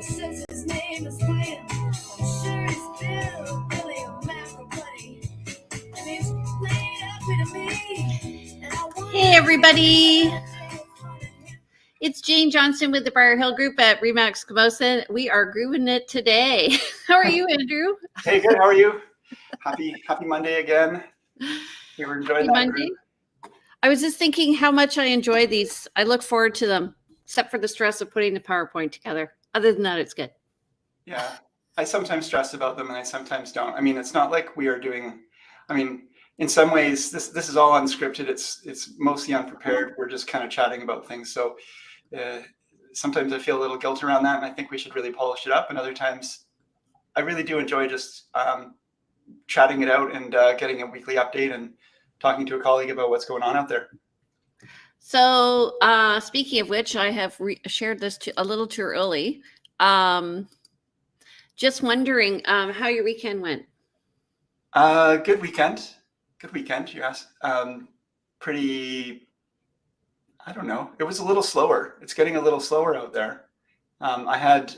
Since his name is William, I'm sure he's still really a macro buddy. And he's played up with me. Hey, everybody. It's Jane Johnston with the Briar Hill Group at REMAX Camosa. We are grooving it today. How are you, Andrew? Hey, good. How are you? Happy Monday again. We were enjoying that Monday. Group. I was just thinking how much I enjoy these. I look forward to them, except for the stress of putting the PowerPoint together. Other than that, it's good. Yeah, I sometimes stress about them and I sometimes don't. I mean, it's not like we are doing, in some ways, this is all unscripted. It's mostly unprepared. We're just kind of chatting about things. So sometimes I feel a little guilt around that, and I think we should really polish it up. And other times, I really do enjoy just chatting it out and getting a weekly update and talking to a colleague about what's going on out there. So speaking of which, I have shared this a little too early. Just wondering how your weekend went. Good weekend. Yes. Pretty, I don't know. It was a little slower. It's getting a little slower out there. I had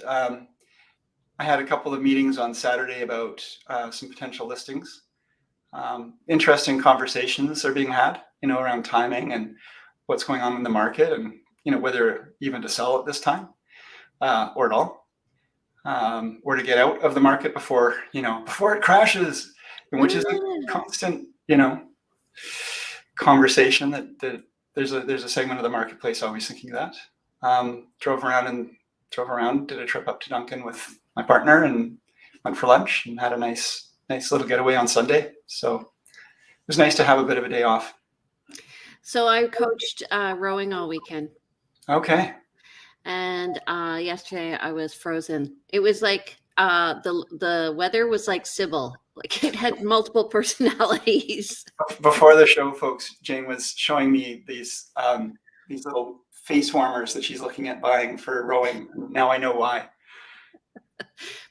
a couple of meetings on Saturday about some potential listings. Interesting conversations are being had, around timing and what's going on in the market, and whether even to sell at this time or at all, or to get out of the market before it crashes, which is a constant conversation that there's a segment of the marketplace always thinking that. Drove around, did a trip up to Duncan with my partner and went for lunch and had a nice little getaway on Sunday. So it was nice to have a bit of a day off. So I coached rowing all weekend. Okay. And yesterday I was frozen. It was like the weather was like Sybil. Like it had multiple personalities. Before the show, folks, Jane was showing me these little face warmers that she's looking at buying for rowing. Now I know why.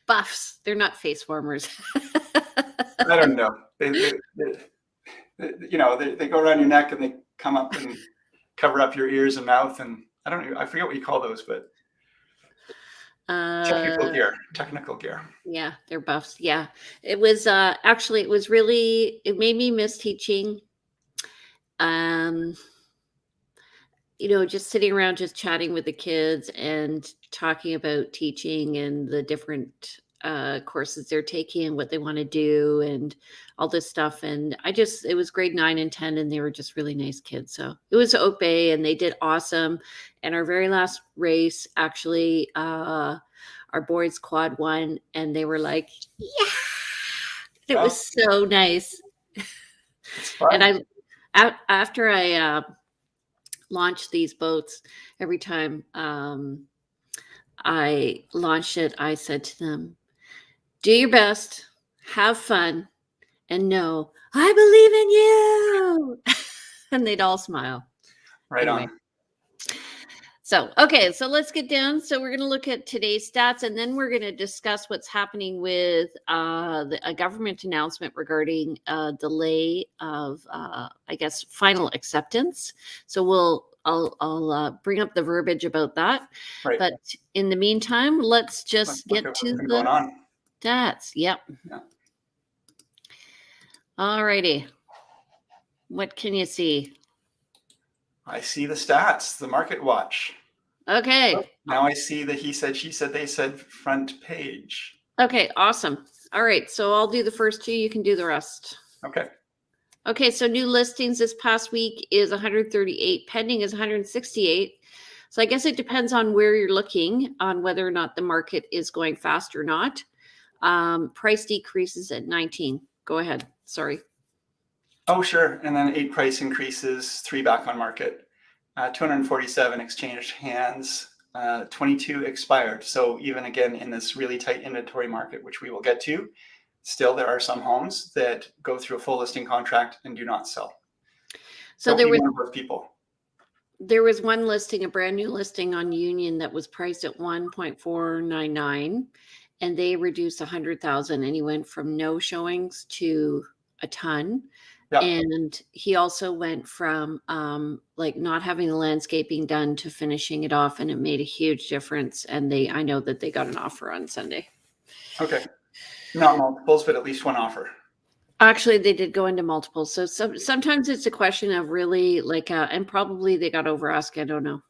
Buffs. They're not face warmers. I don't know. They go around your neck and they come up and cover up your ears and mouth, and I forget what you call those, but technical gear. Yeah, they're buffs. Yeah, it was it made me miss teaching. Just sitting around, just chatting with the kids and talking about teaching and the different courses they're taking and what they want to do and all this stuff. And it was grade 9 and 10, and they were just really nice kids. So it was Oak Bay and they did awesome. And our very last race, actually, our boys quad won, and they were like, yeah, it was so nice. And after I launched these boats, every time I launched it, I said to them, do your best, have fun, and know I believe in you. And they'd all smile. Right anyway. On. So, okay, so let's get down. So we're going to look at today's stats, and then we're going to discuss what's happening with a government announcement regarding delay of, final acceptance. So I'll bring up the verbiage about that. Right. But in the meantime, let's get to the stats. Yep. Yeah. All righty. What can you see? I see the stats, the market watch. Okay. Now I see the he said, she said, they said front page. Okay, awesome. All right, so I'll do the first two. You can do the rest. Okay. Okay, so new listings this past week is 138. Pending is 168. So I guess it depends on where you're looking on whether or not the market is going fast or not. Price decreases at 19. Go ahead. Sorry. Oh, sure. And then 8 price increases, 3 back on market, 247 exchanged hands, 22 expired. So even again, in this really tight inventory market, which we will get to, still there are some homes that go through a full listing contract and do not sell. So there was one listing, a brand new listing on Union that was priced at 1.499, and they reduced 100,000, and he went from no showings to a ton. Yeah. And he also went from like not having the landscaping done to finishing it off, and it made a huge difference. And I know that they got an offer on Sunday. Okay. Not multiples, but at least one offer. Actually, they did go into multiples. So sometimes it's a question of really like, and probably they got over ask. I don't know.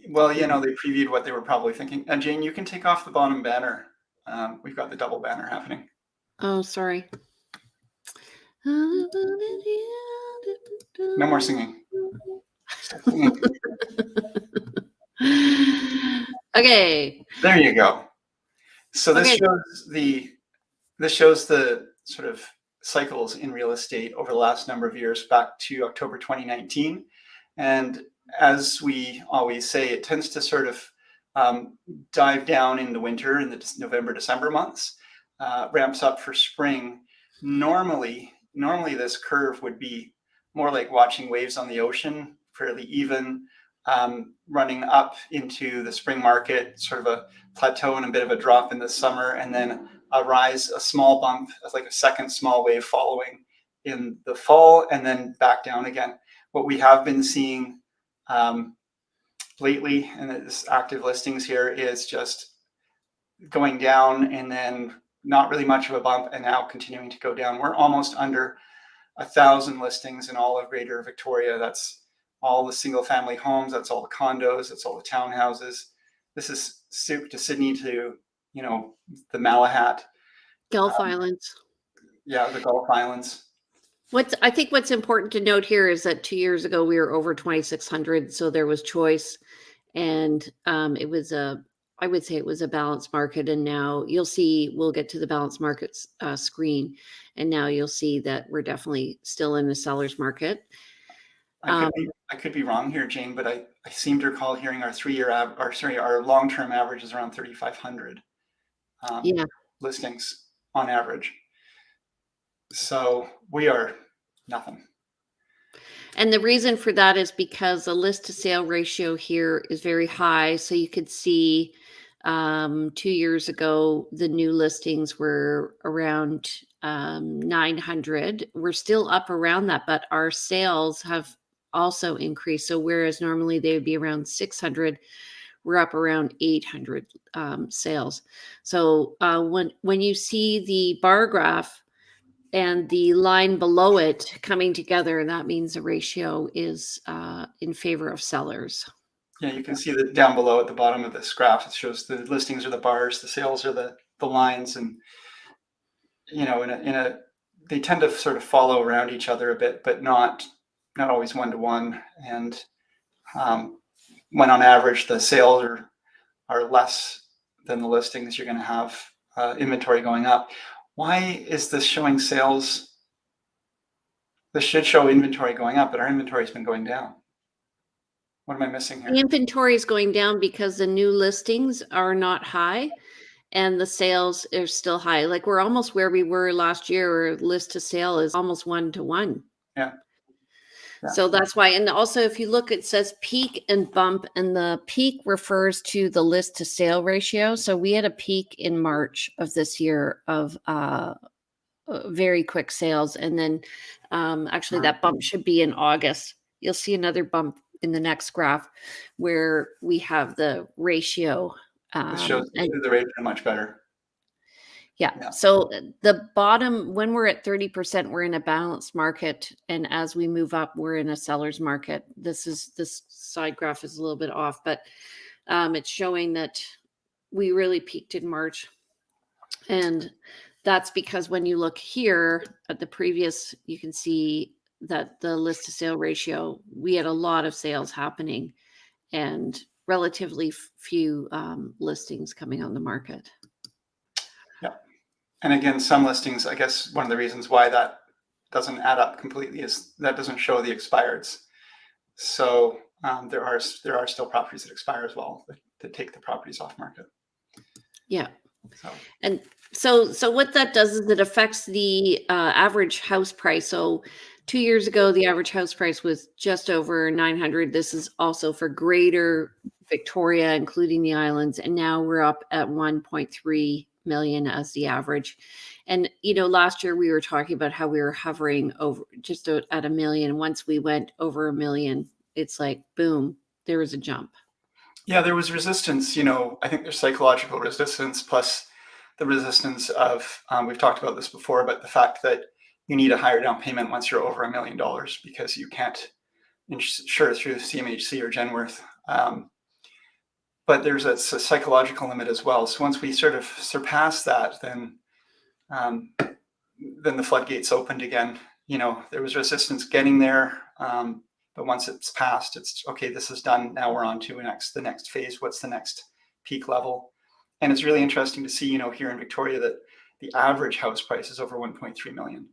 Well, they previewed what they were probably thinking. And Jane, you can take off the bottom banner. We've got the double banner happening. Oh, sorry. No more singing. Stop singing. Okay. There you go. So this shows the sort of cycles in real estate over the last number of years back to October 2019. And as we always say, it tends to sort of dive down in the winter, in the November, December months, ramps up for spring. Normally this curve would be more like watching waves on the ocean, fairly even, running up into the spring market, sort of a plateau and a bit of a drop in the summer, and then a rise, a small bump, like a second small wave following in the fall, and then back down again. What we have been seeing lately, and this active listings here, is just going down and then not really much of a bump, and now continuing to go down. We're almost under 1,000 listings in all of Greater Victoria. That's all the single family homes, that's all the condos, that's all the townhouses. This is soup to Sydney to, the Malahat. Gulf Islands. Yeah, the Gulf Islands. I think what's important to note here is that 2 years ago we were over 2,600, so there was choice, and I would say it was a balanced market. And now you'll see, we'll get to the balanced markets screen, and now you'll see that we're definitely still in the seller's market. I could be wrong here, Jane, but I seem to recall hearing our long-term average is around 3,500 listings on average. So we are nothing. And the reason for that is because the list to sale ratio here is very high. So you could see 2 years ago, the new listings were around 900. We're still up around that, but our sales have also increased. So whereas normally they would be around 600, we're up around 800 sales. So when you see the bar graph and the line below it coming together, that means the ratio is in favor of sellers. Yeah, you can see that down below at the bottom of this graph, it shows the listings are the bars, the sales are the lines, and they tend to sort of follow around each other a bit, but not always one-to-one. And when on average the sales are less than the listings, you're going to have inventory going up. Why is this showing sales? This should show inventory going up, but our inventory has been going down. What am I missing here? The inventory is going down because the new listings are not high and the sales are still high. Like we're almost where we were last year, where list to sale is almost 1-to-1. Yeah. So that's why. And also, if you look, it says peak and bump, and the peak refers to the list to sale ratio. So we had a peak in March of this year of very quick sales. And then actually that bump should be in August. You'll see another bump in the next graph where we have the ratio. This shows the ratio much better. Yeah. So the bottom, when we're at 30%, we're in a balanced market. And as we move up, we're in a seller's market. This side graph is a little bit off, but it's showing that we really peaked in March. And that's because when you look here at the previous, you can see that the list to sale ratio, we had a lot of sales happening and relatively few listings coming on the market. Yeah. And again, some listings, I guess one of the reasons why that doesn't add up completely is that doesn't show the expireds. So there are still properties that expire as well that take the properties off market. Yeah. And so what that does is it affects the average house price. So 2 years ago, the average house price was just over 900. This is also for Greater Victoria, including the islands. And now we're up at 1.3 million as the average. And, last year we were talking about how we were hovering over just at $1 million. Once we went over $1 million, it's like, boom, there was a jump. Yeah, there was resistance. I think there's psychological resistance plus the resistance of, we've talked about this before, but the fact that you need a higher down payment once you're over $1 million because you can't insure through CMHC or Genworth. But there's a psychological limit as well. So once we sort of surpass that, then the floodgates opened again. There was resistance getting there. But once it's passed, it's okay, this is done. Now we're on to the next phase. What's the next peak level? And it's really interesting to see, here in Victoria that the average house price is over 1.3 million.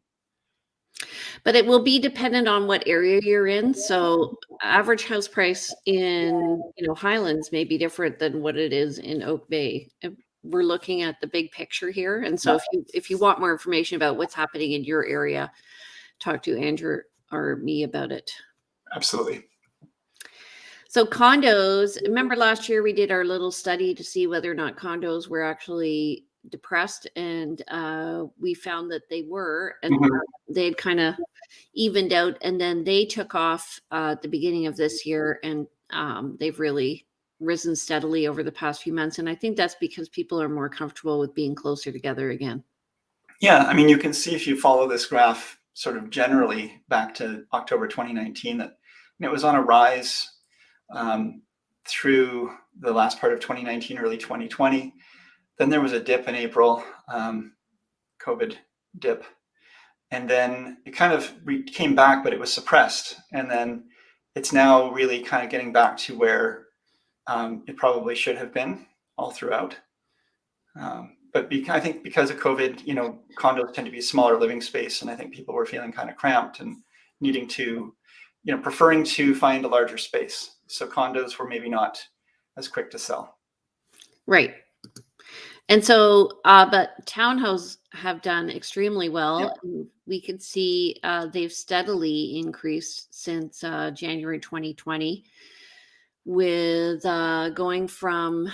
But it will be dependent on what area you're in. So average house price in, Highlands may be different than what it is in Oak Bay. We're looking at the big picture here. And so if you want more information about what's happening in your area, talk to Andrew or me about it. Absolutely. So condos, remember last year we did our little study to see whether or not condos were actually depressed, and we found that they were, and they had kind of evened out, and then they took off at the beginning of this year, and they've really risen steadily over the past few months. And I think that's because people are more comfortable with being closer together again. Yeah, I mean, you can see if you follow this graph sort of generally back to October 2019 that it was on a rise through the last part of 2019, early 2020. Then there was a dip in April, COVID dip. And then it kind of came back, but it was suppressed. And then it's now really kind of getting back to where it probably should have been all throughout. But I think because of COVID, condos tend to be a smaller living space. And I think people were feeling kind of cramped and needing to, preferring to find a larger space. So condos were maybe not as quick to sell. Right. And so, but townhouses have done extremely well. Yeah. We could see they've steadily increased since January 2020, with going from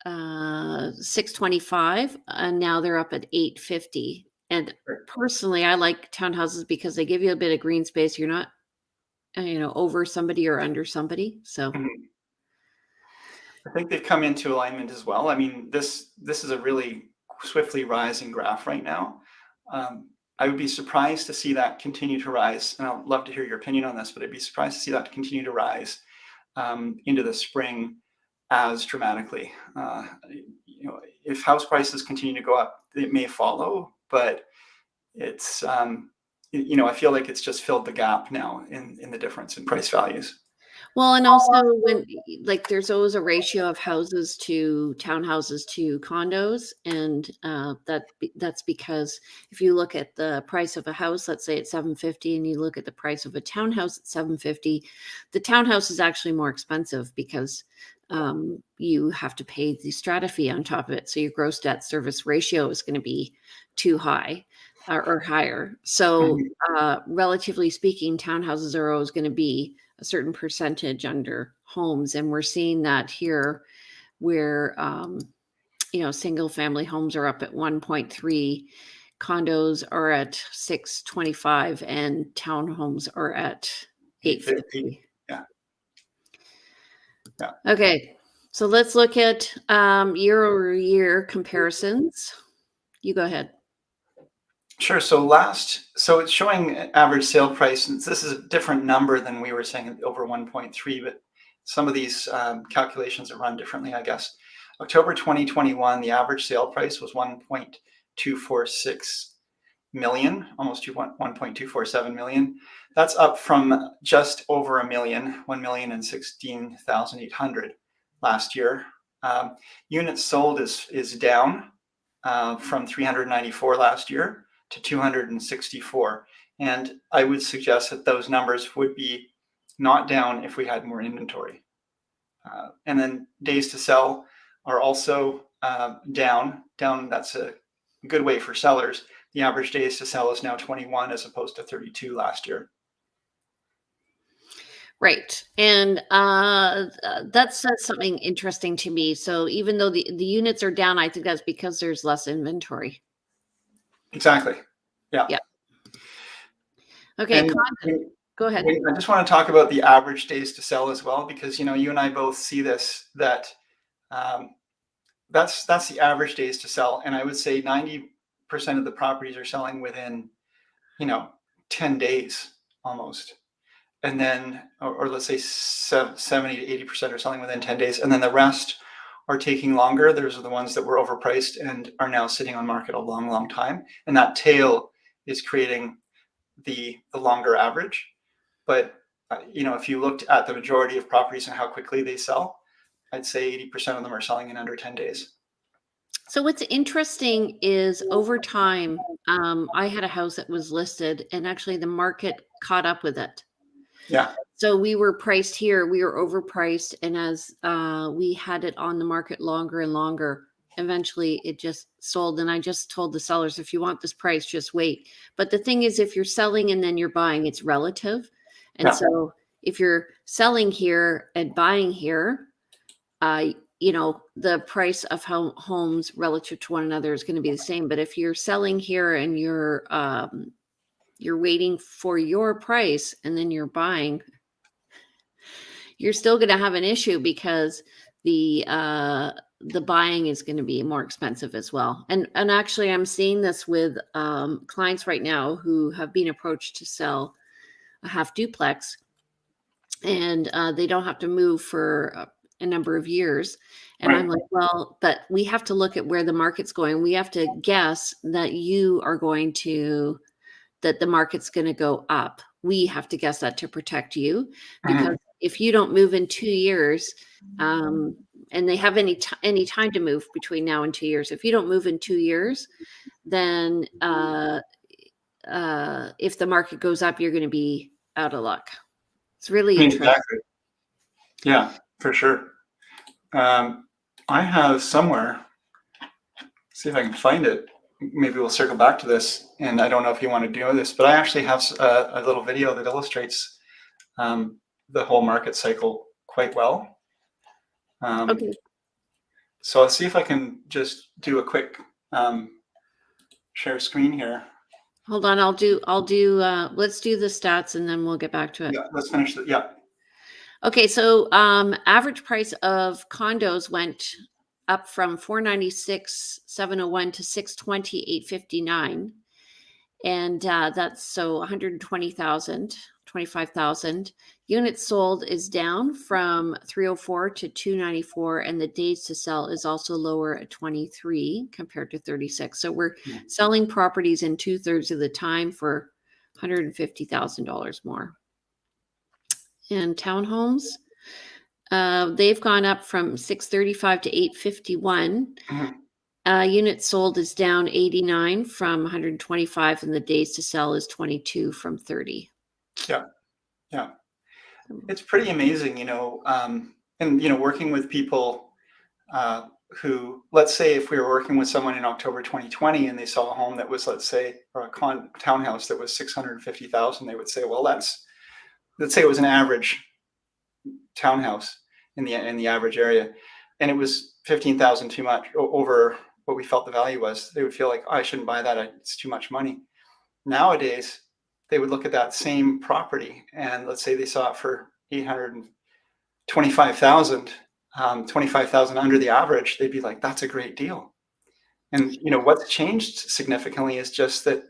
625, and now they're up at 850. And personally, I like townhouses because they give you a bit of green space. You're not, over somebody or under somebody. So. I think they've come into alignment as well. I mean, this is a really swiftly rising graph right now. I would be surprised to see that continue to rise, and I'd love to hear your opinion on this, but I'd be surprised to see that continue to rise into the spring as dramatically. If house prices continue to go up, it may follow, but it's, I feel like it's just filled the gap now in the difference in price values. Well, and also when there's always a ratio of houses to townhouses to condos, and that's because if you look at the price of a house, let's say it's $750, and you look at the price of a townhouse at $750, the townhouse is actually more expensive because you have to pay the strata fee on top of it, so your gross debt service ratio is going to be too high or higher. So relatively speaking, townhouses are always going to be a certain percentage under homes. And we're seeing that here where, single family homes are up at 1.3, condos are at 625, and townhomes are at 850. Yeah. Okay. So let's look at year-over-year comparisons. You go ahead. Sure. So it's showing average sale price, and this is a different number than we were saying over 1.3, but some of these calculations are run differently, I guess. October 2021, the average sale price was 1.246 million, almost 1.247 million. That's up from just over a million, 1,016,800 last year. Units sold is down from 394 last year to 264. And I would suggest that those numbers would be not down if we had more inventory. And then days to sell are also down. That's a good way for sellers. The average days to sell is now 21 as opposed to 32 last year. Right. And that says something interesting to me. So even though the units are down, I think that's because there's less inventory. Exactly. Yeah. Yeah. Okay. And Go ahead. I just want to talk about the average days to sell as well, because you and I both see this, that um, that's the average days to sell, and I would say 90% of the properties are selling within 10 days almost, and then or let's say 70 to 80% are selling within 10 days, and then the rest are taking longer. Those are the ones that were overpriced and are now sitting on market a long time, and that tail is creating the longer average. But if you looked at the majority of properties and how quickly they sell, I'd say 80% of them are selling in under 10 days. So what's interesting is over time, I had a house that was listed, and actually the market caught up with it. Yeah. So we were priced here, we were overpriced, and as we had it on the market longer and longer, eventually it just sold. And I just told the sellers, if you want this price, just wait. But the thing is, if you're selling and then you're buying, it's relative. And Yeah. so if you're selling here and buying here, the price of homes relative to one another is going to be the same. But if you're selling here and you're waiting for your price and then you're buying, you're still going to have an issue because the buying is going to be more expensive as well. And actually, I'm seeing this with clients right now who have been approached to sell a half duplex, and they don't have to move for a number of years. And Right. I'm like, well, but we have to look at where the market's going. We have to guess that that the market's going to go up. We have to guess that to protect you, because Mhm. if you don't move in 2 years, and they have any time to move between now and 2 years, if you don't move in 2 years, then if the market goes up, you're going to be out of luck. It's really interesting. Exactly. Yeah, for sure. I have somewhere, see if I can find it. Maybe we'll circle back to this. And I don't know if you want to do this, but I actually have a little video that illustrates the whole market cycle quite well. Okay, So I'll see if I can just do a quick share screen here. hold on. Let's do the stats and then we'll get back to it. Yeah, let's finish it. Yeah. Okay, so average price of condos went up from 496,701 to 620,859, and that's so 120,000, 25,000. Units sold is down from 304 to 294, and the days to sell is also lower at 23 compared to 36. So we're selling properties in 2/3 of the time for $150,000 more. And townhomes, they've gone up from 635 to 851. Mhm. Units sold is down 89 from 125, and the days to sell is 22 from 30. Yeah. Yeah. It's pretty amazing, and working with people who, let's say, if we were working with someone in October 2020 and they saw a home that was, let's say, or a townhouse that was 650,000, they would say, well, let's say it was an average townhouse in the average area, and it was 15,000 too much over what we felt the value was. They would feel like, oh, I shouldn't buy that. It's too much money. Nowadays, they would look at that same property and let's say they saw it for 825,000, 25,000 under the average. They'd be like, that's a great deal. And what's changed significantly is just that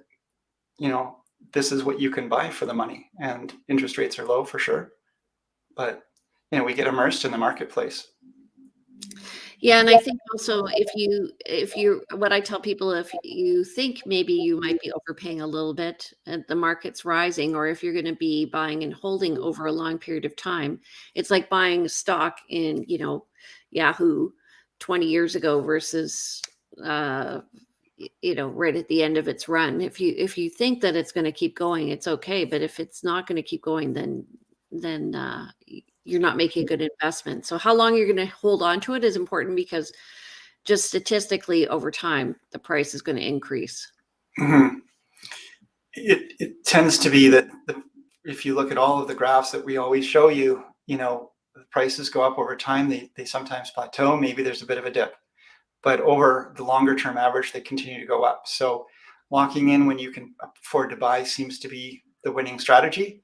this is what you can buy for the money, and interest rates are low for sure, but we get immersed in the marketplace. Yeah, and I think also if you what I tell people, if you think maybe you might be overpaying a little bit and the market's rising, or if you're going to be buying and holding over a long period of time, it's like buying stock in, Yahoo 20 years ago versus right at the end of its run. If you think that it's going to keep going, it's okay, but if it's not going to keep going, then you're not making a good investment. So how long you're going to hold on to it is important, because just statistically over time, the price is going to increase. Mm-hmm. It tends to be that if you look at all of the graphs that we always show you, the prices go up over time. They sometimes plateau. Maybe there's a bit of a dip, but over the longer term average, they continue to go up. So locking in when you can afford to buy seems to be the winning strategy.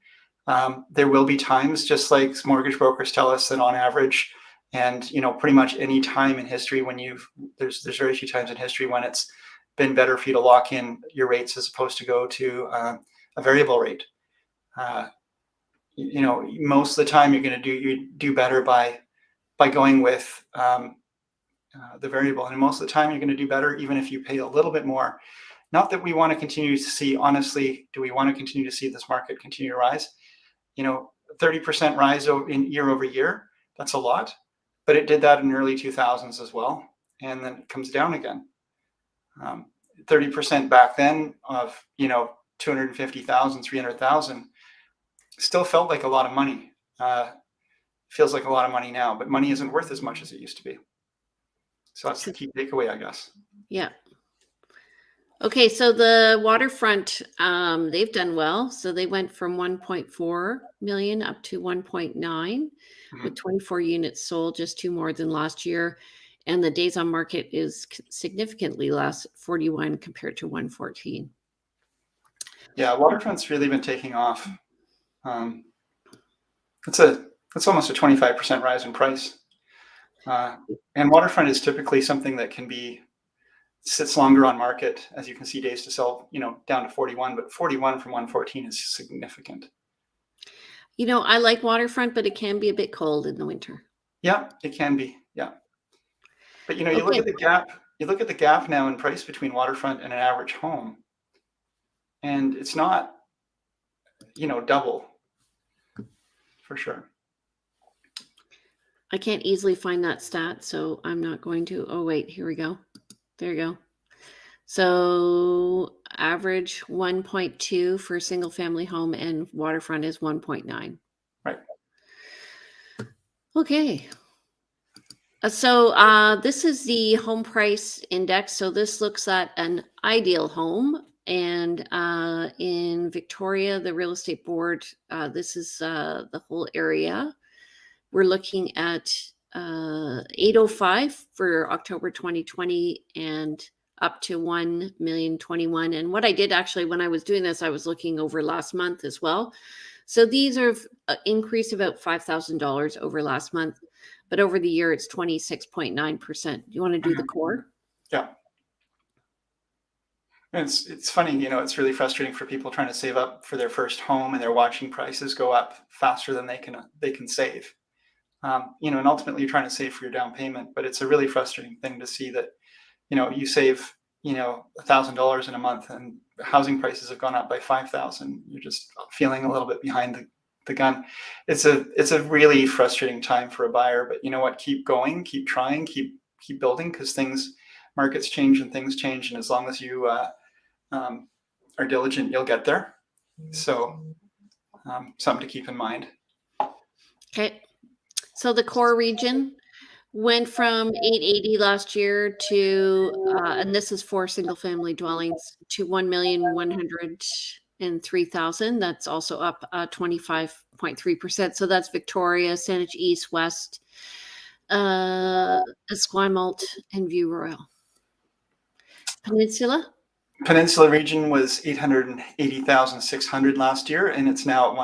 There will be times, just like mortgage brokers tell us, that on average, and pretty much any time in history when there's very few times in history when it's been better for you to lock in your rates as opposed to go to a variable rate. Most of the time you do better by going with the variable, and most of the time you're going to do better even if you pay a little bit more. Not that we want to continue to see, honestly, do we want to continue to see this market continue to rise? 30% rise in year over year, that's a lot, but it did that in early 2000s as well, and then it comes down again. 30% back then of 250,000, 300,000 still felt like a lot of money. Feels like a lot of money now, but money isn't worth as much as it used to be. So that's the key takeaway, I guess. Yeah. Okay, so the waterfront, they've done well. So they went from 1.4 million up to 1.9 with 24 units sold, just 2 more than last year. And the days on market is significantly less, 41 compared to 114. Yeah, waterfront's really been taking off. It's almost a 25% rise in price. And waterfront is typically something that sits longer on market, as you can see days to sell, down to 41, but 41 from 114 is significant. I like waterfront, but it can be a bit cold in the winter. Yeah, it can be. Yeah. But you look at the gap, now in price between waterfront and an average home, and it's not, double for sure. I can't easily find that stat, so I'm not going to. Oh, wait, here we go. There you go. So average 1.2 for a single family home, and waterfront is 1.9. Right. Okay. So this is the home price index. So this looks at an ideal home. And in Victoria, the real estate board, this is the whole area. We're looking at 805 for October 2020 and up to 1,021,021. And what I did actually when I was doing this, I was looking over last month as well. So these are increased about $5,000 over last month, but over the year it's 26.9%. You want to do the core? Yeah. It's funny, it's really frustrating for people trying to save up for their first home, and they're watching prices go up faster than they can save. And ultimately you're trying to save for your down payment, but it's a really frustrating thing to see that, you save, $1,000 in a month and housing prices have gone up by 5,000. You're just feeling a little bit behind the gun. It's a really frustrating time for a buyer, but you know what? Keep going, keep trying, keep building, because markets change and things change. And as long as you are diligent, you'll get there. So something to keep in mind. Okay. So the core region went from 880 last year to, and this is for single family dwellings, to 1,103,000. That's also up 25.3%. So that's Victoria, Saanich East, West, Esquimalt, and View Royal. Peninsula region was 880,600 last year, and it's now at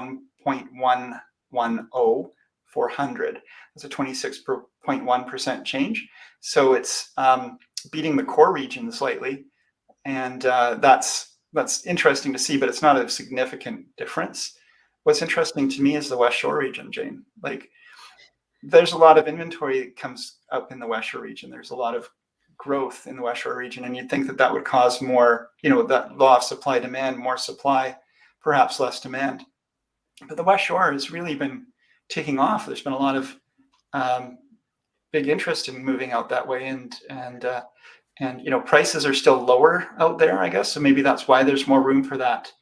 1.110,400. That's a 26.1% change. So it's beating the core region slightly, and that's interesting to see, but it's not a significant difference. What's interesting to me is the West Shore region, Jane. Like, there's a lot of inventory that comes up in the West Shore region. There's a lot of growth in the West Shore region, and you'd think that would cause more, that law of supply demand, more supply, perhaps less demand. But the West Shore has really been taking off. There's been a lot of big interest in moving out that way, and prices are still lower out there, I guess. So maybe that's why there's more room for that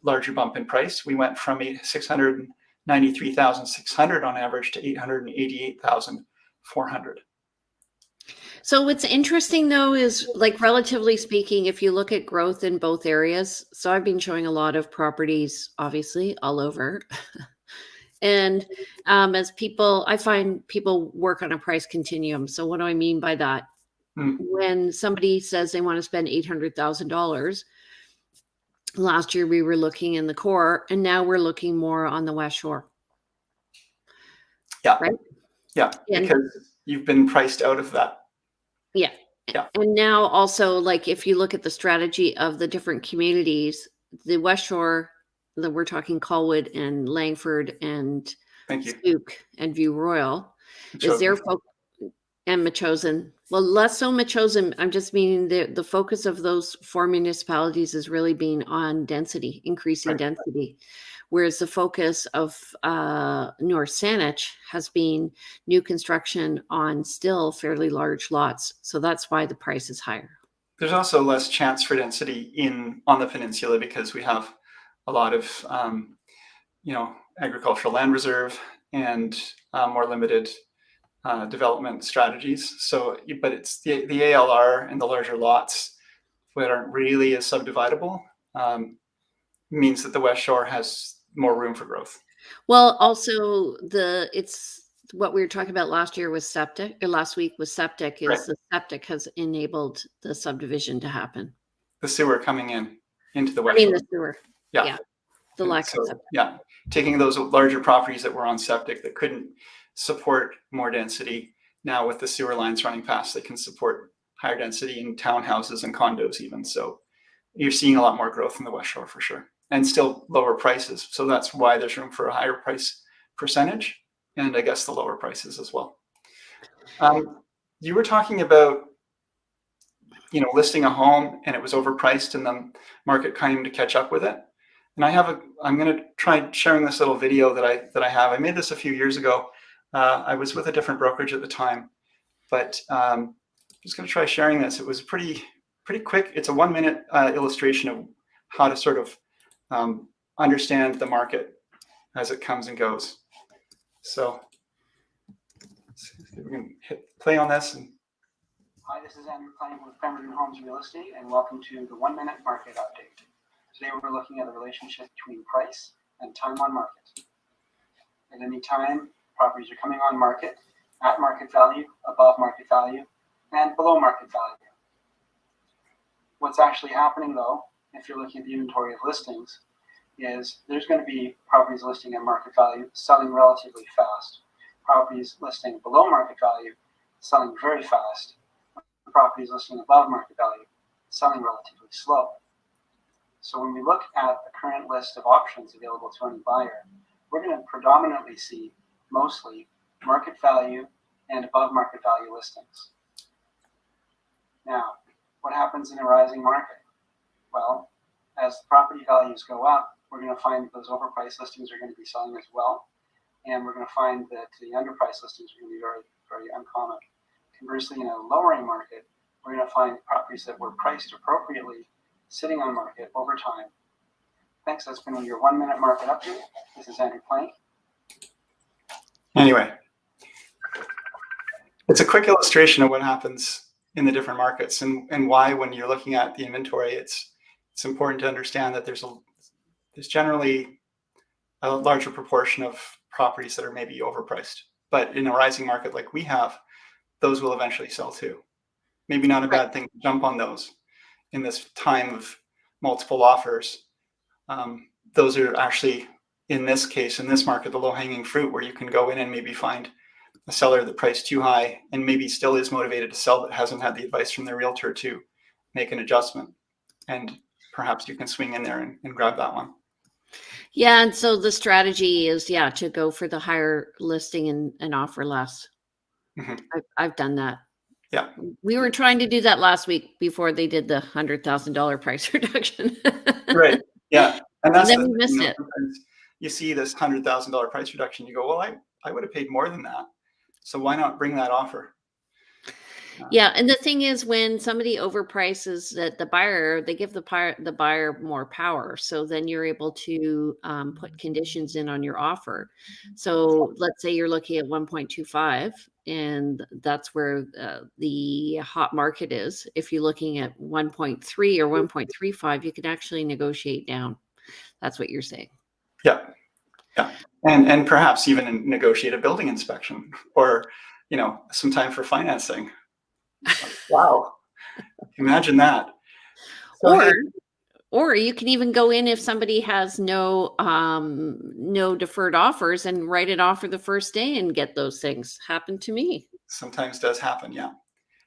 larger bump in price. We went from 693,600 on average to 888,400. So what's interesting though is, like, relatively speaking, if you look at growth in both areas, so I've been showing a lot of properties, obviously, all over. And as people, I find people work on a price continuum. So what do I mean by that? Mm, When somebody says they want to spend $800,000, last year we were looking in the core, and now we're looking more on the West Shore, yeah, right? yeah, And because you've been priced out of that. yeah. Yeah, And now also, like, if you look at the strategy of the different communities, the West Shore, that we're talking Colwood and Langford and thank you. Spook and View Royal, is their Chosen. focus, and Machosen. Well, less so Machosen. I'm just meaning the focus of those four municipalities is really being on density, increasing Right. density. Whereas the focus of North Saanich has been new construction on still fairly large lots. So that's why the price is higher. There's also less chance for density on the peninsula because we have a lot of agricultural land reserve and more limited development strategies. So, but it's the ALR and the larger lots that aren't really as subdividable, means that the West Shore has more room for growth. Well, also it's what we were talking about last year was septic, or last week was septic, Right. is the septic has enabled the subdivision to happen. The sewer coming into the I West mean, Shore. the sewer. Yeah. Yeah, the And lack of so, septic. yeah, taking those larger properties that were on septic that couldn't support more density, now with the sewer lines running past, they can support higher density in townhouses and condos even. So you're seeing a lot more growth in the West Shore for sure, and still lower prices. So that's why there's room for a higher price percentage, and I guess the lower prices as well. You were talking about listing a home and it was overpriced and the market came to catch up with it. And I'm going to try sharing this little video that I have. I made this a few years ago. I was with a different brokerage at the time, but I'm just going to try sharing this. It was pretty quick. It's a 1-minute illustration of how to sort of understand the market as it comes and goes. So we can hit play on this. Hi, this is Andrew Klein with Pemberton Homes Real Estate, and welcome to the 1-minute market update. Today we're looking at the relationship between price and time on market. At any time, properties are coming on market at market value, above market value, and below market value. What's actually happening though, if you're looking at the inventory of listings, is there's going to be properties listing at market value selling relatively fast. Properties listing below market value selling very fast. Properties listing above market value selling relatively slow. So when we look at the current list of options available to any buyer, we're going to predominantly see mostly market value and above market value listings. Now, what happens in a rising market? Well, as the property values go up, we're going to find those overpriced listings are going to be selling as well. And we're going to find that the underpriced listings are going to be very, very uncommon. Conversely, in a lowering market, we're going to find properties that were priced appropriately sitting on market over time. Thanks. That's been your 1-minute market update. This is Andrew Plank. Anyway, it's a quick illustration of what happens in the different markets and why, when you're looking at the inventory, it's important to understand that there's generally a larger proportion of properties that are maybe overpriced. But in a rising market like we have, those will eventually sell too. Maybe not a bad thing to jump on those in this time of multiple offers. Those are actually, in this case, in this market, the low-hanging fruit, where you can go in and maybe find a seller that priced too high and maybe still is motivated to sell, but hasn't had the advice from their realtor to make an adjustment. And perhaps you can swing in there and grab that one. Yeah, and so the strategy is, to go for the higher listing and offer less. Mm-hmm. I've done that. Yeah. We were trying to do that last week before they did the $100,000 price reduction. Right. Yeah. And that's then we missed it. You see this $100,000 price reduction, you go, well, I would have paid more than that. So why not bring that offer? Yeah, and the thing is, when somebody overprices that, the buyer, they give the buyer more power. So then you're able to put conditions in on your offer. So let's say you're looking at 1.25, and that's where the hot market is. If you're looking at 1.3 or 1.35, you can actually negotiate down. That's what you're saying. Yeah. Yeah. And perhaps even negotiate a building inspection or, some time for financing. Wow. Imagine that. So, Or hey, or you can even go in if somebody has no deferred offers and write it off for the first day and get those things. Happened to me. sometimes does happen. Yeah.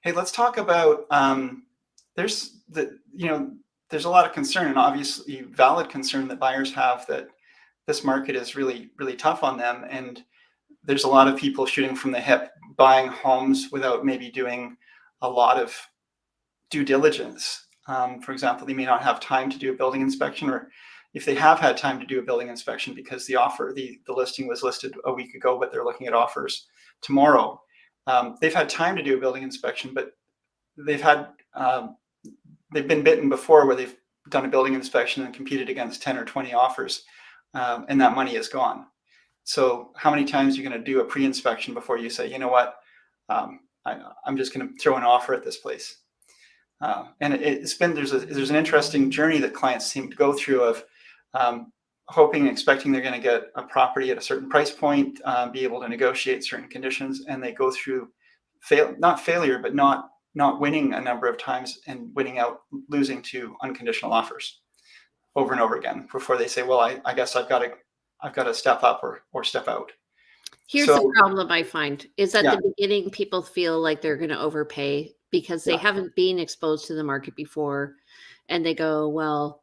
Hey, let's talk about, there's there's a lot of concern, and obviously valid concern, that buyers have that this market is really, really tough on them. And there's a lot of people shooting from the hip, buying homes without maybe doing a lot of due diligence. For example, they may not have time to do a building inspection, or if they have had time to do a building inspection because the listing was listed a week ago, but they're looking at offers tomorrow. They've had time to do a building inspection, but they've had they've been bitten before where they've done a building inspection and competed against 10 or 20 offers, and that money is gone. So how many times are you going to do a pre-inspection before you say, you know what, I'm just going to throw an offer at this place? And there's an interesting journey that clients seem to go through of hoping and expecting they're going to get a property at a certain price point, be able to negotiate certain conditions, and they go through not failure, but not winning a number of times, and losing to unconditional offers over and over again before they say, well, I guess I've got to step up or step out. Here's the So problem I find is at yeah, the beginning, people feel like they're going to overpay because they yeah, haven't been exposed to the market before. And they go, well,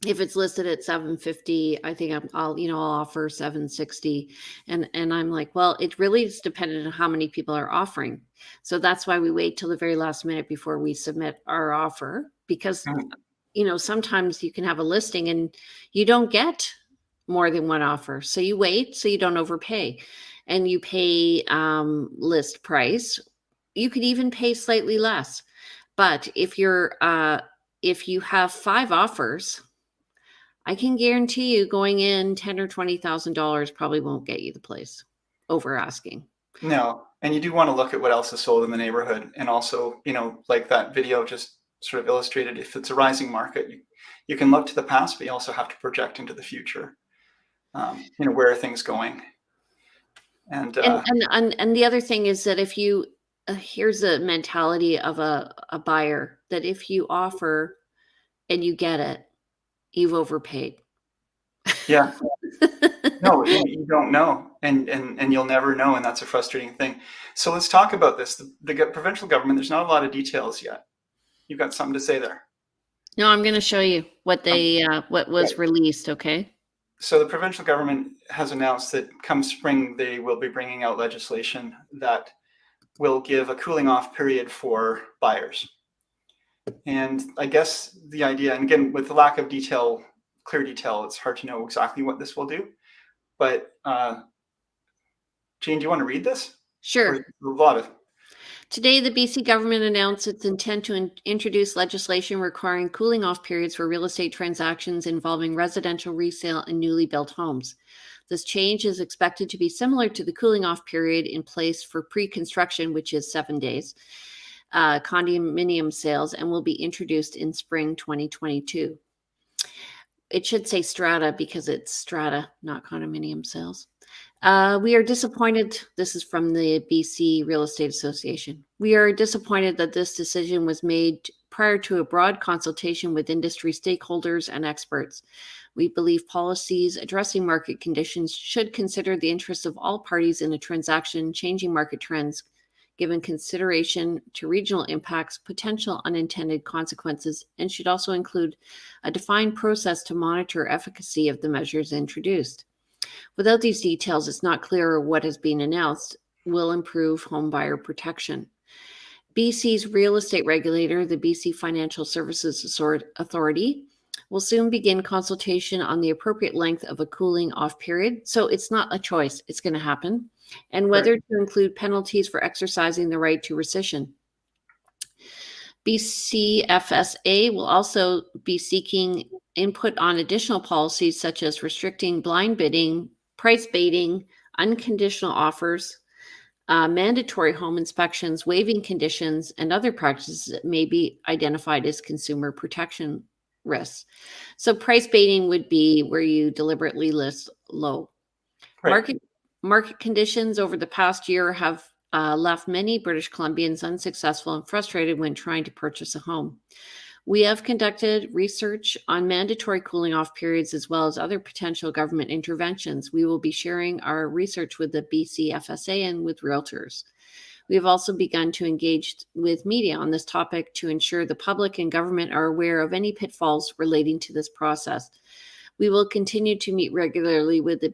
if it's listed at 750, I think I'll offer 760. And I'm like, well, it really is dependent on how many people are offering. So that's why we wait till the very last minute before we submit our offer, because sometimes you can have a listing and you don't get more than one offer. So you wait so you don't overpay, and you pay list price. You could even pay slightly less. But if you have 5 offers, I can guarantee you going in $10,000 or $20,000 probably won't get you the place over asking. no. And you do want to look at what else is sold in the neighborhood, and also, like that video just sort of illustrated, if it's a rising market, you can look to the past, but you also have to project into the future. Where are things going? And And the other thing is that if you here's a mentality of a buyer, that if you offer and you get it, you've overpaid. yeah, no, you don't know, and you'll never know, and that's a frustrating thing. So let's talk about this. The provincial government, there's not a lot of details yet. You've got something to say there. No, I'm going to show you what what was Right. released. Okay. So the provincial government has announced that come spring, they will be bringing out legislation that will give a cooling off period for buyers. And I guess the idea, and again, with the lack of clear detail, it's hard to know exactly what this will do. But Jane, do you want to read this? Or Sure. a lot of Today, the BC government announced its intent to introduce legislation requiring cooling off periods for real estate transactions involving residential resale and newly built homes. This change is expected to be similar to the cooling off period in place for pre-construction, which is 7 days, condominium sales, and will be introduced in spring 2022. It should say strata because it's strata, not condominium sales. We are disappointed. This is from the BC Real Estate Association. We are disappointed that this decision was made prior to a broad consultation with industry stakeholders and experts. We believe policies addressing market conditions should consider the interests of all parties in a transaction, changing market trends, given consideration to regional impacts, potential unintended consequences, and should also include a defined process to monitor efficacy of the measures introduced. Without these details, it's not clear what has been announced will improve home buyer protection. BC's real estate regulator, the BC Financial Services Authority, will soon begin consultation on the appropriate length of a cooling off period. So it's not a choice, it's going to happen, and whether right. to include penalties for exercising the right to rescission. BCFSA will also be seeking input on additional policies such as restricting blind bidding, price baiting, unconditional offers, mandatory home inspections, waiving conditions, and other practices that may be identified as consumer protection risks. So price baiting would be where you deliberately list low. Right. Market conditions over the past year have left many British Columbians unsuccessful and frustrated when trying to purchase a home. We have conducted research on mandatory cooling off periods as well as other potential government interventions. We will be sharing our research with the BC FSA and with realtors. We have also begun to engage with media on this topic to ensure the public and government are aware of any pitfalls relating to this process. We will continue to meet regularly with the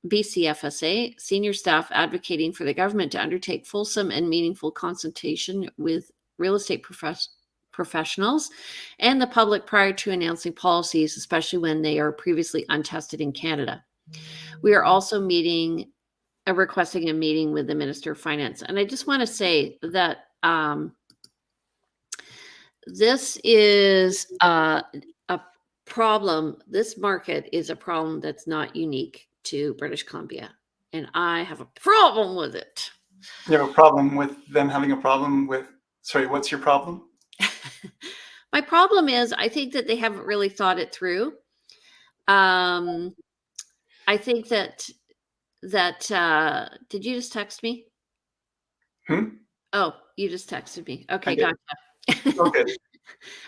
BCFSA senior staff advocating for the government to undertake fulsome and meaningful consultation with real estate professionals and the public prior to announcing policies, especially when they are previously untested in Canada. We are also requesting a meeting with the Minister of Finance. And I just want to say that this is a problem. This market is a problem that's not unique to British Columbia. And I have a problem with it. You have a problem with them having a problem with, sorry, what's your problem? My problem is I think that they haven't really thought it through. I think that did you just text me? Oh, you just texted me. Okay, gotcha. Okay.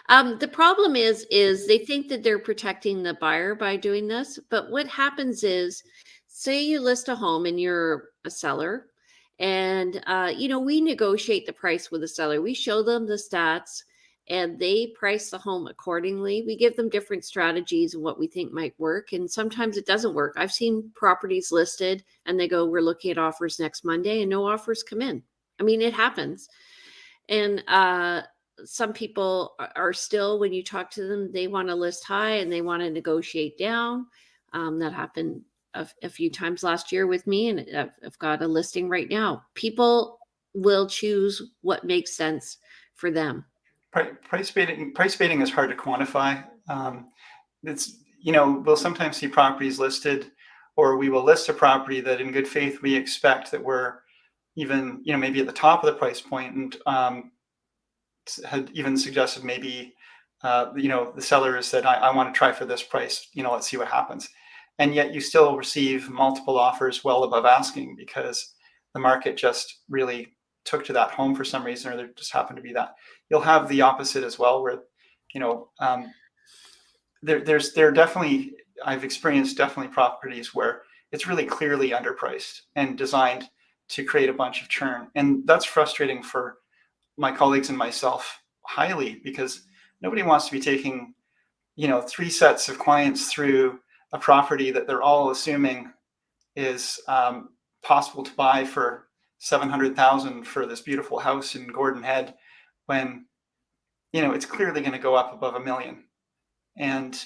The problem is they think that they're protecting the buyer by doing this, but what happens is, say you list a home and you're a seller, and we negotiate the price with the seller. We show them the stats, and they price the home accordingly. We give them different strategies and what we think might work, and sometimes it doesn't work. I've seen properties listed, and they go, "We're looking at offers next Monday," and no offers come in. I mean, it happens, and some people are still, when you talk to them, they want to list high and they want to negotiate down. That happened a few times last year with me, and I've got a listing right now. People will choose what makes sense for them. Price baiting is hard to quantify. We'll sometimes see properties listed, or we will list a property that in good faith we expect that we're even, maybe at the top of the price point, and had even suggested maybe, the seller has said, I want to try for this price, let's see what happens. And yet you still receive multiple offers well above asking because the market just really took to that home for some reason, or there just happened to be that. You'll have the opposite as well, where, there definitely, I've experienced definitely properties where it's really clearly underpriced and designed to create a bunch of churn. And that's frustrating for my colleagues and myself highly, because nobody wants to be taking, 3 sets of clients through a property that they're all assuming is possible to buy for $700,000 for this beautiful house in Gordon Head, when it's clearly going to go up above $1 million. And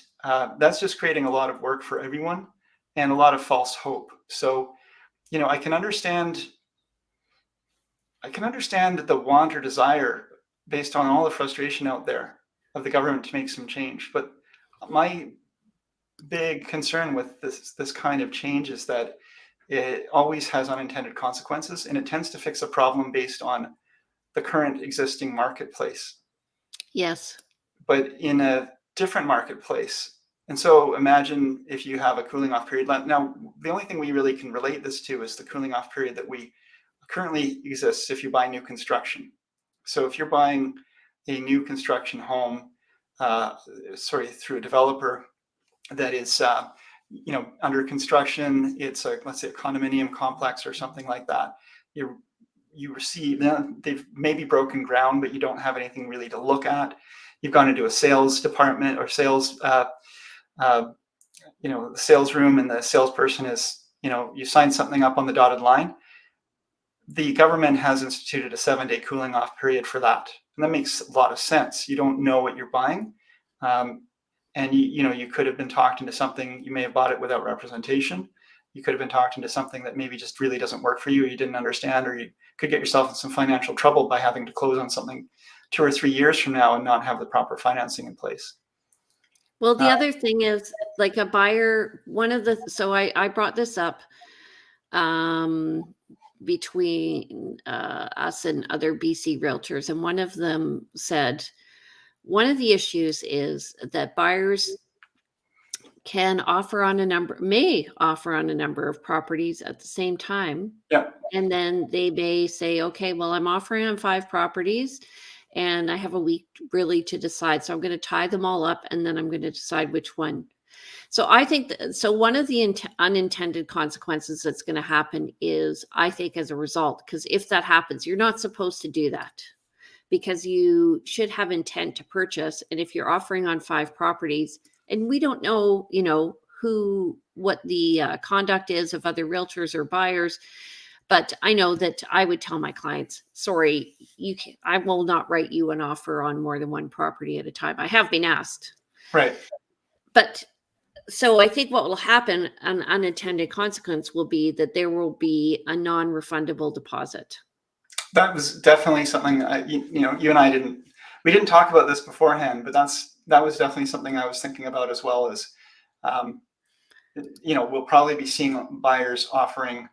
that's just creating a lot of work for everyone and a lot of false hope. So I can understand the want or desire, based on all the frustration out there, of the government to make some change. But my big concern with this kind of change is that it always has unintended consequences, and it tends to fix a problem based on the current existing marketplace. Yes. But in a different marketplace. And so imagine if you have a cooling off period. Now, the only thing we really can relate this to is the cooling off period that we currently exists if you buy new construction. So if you're buying a new construction home, through a developer that is, under construction, it's let's say a condominium complex or something like that. You receive, they've maybe broken ground, but you don't have anything really to look at. You've gone into a sales department or sales, the sales room, and the salesperson is, you sign something up on the dotted line. The government has instituted a 7-day cooling off period for that. And that makes a lot of sense. You don't know what you're buying. And you could have been talked into something, you may have bought it without representation. You could have been talked into something that maybe just really doesn't work for you, you didn't understand, or you could get yourself in some financial trouble by having to close on something 2 or 3 years from now and not have the proper financing in place. Well, the other thing is, like, a buyer, so I brought this up between us and other BC realtors, and one of them said one of the issues is that buyers may offer on a number of properties at the same time. Yeah. And then they may say, okay, well, I'm offering on 5 properties and I have a week really to decide. So I'm going to tie them all up and then I'm going to decide which one. So I think so. One of the unintended consequences that's going to happen is, I think, as a result, because if that happens, you're not supposed to do that because you should have intent to purchase. And if you're offering on 5 properties, and we don't know, what the conduct is of other realtors or buyers, but I know that I would tell my clients, sorry, I will not write you an offer on more than 1 property at a time. I have been asked. Right. But so I think what will happen, an unintended consequence will be that there will be a non-refundable deposit. That was definitely something you and I didn't talk about this beforehand, but that was definitely something I was thinking about as well. As we'll probably be seeing buyers offering,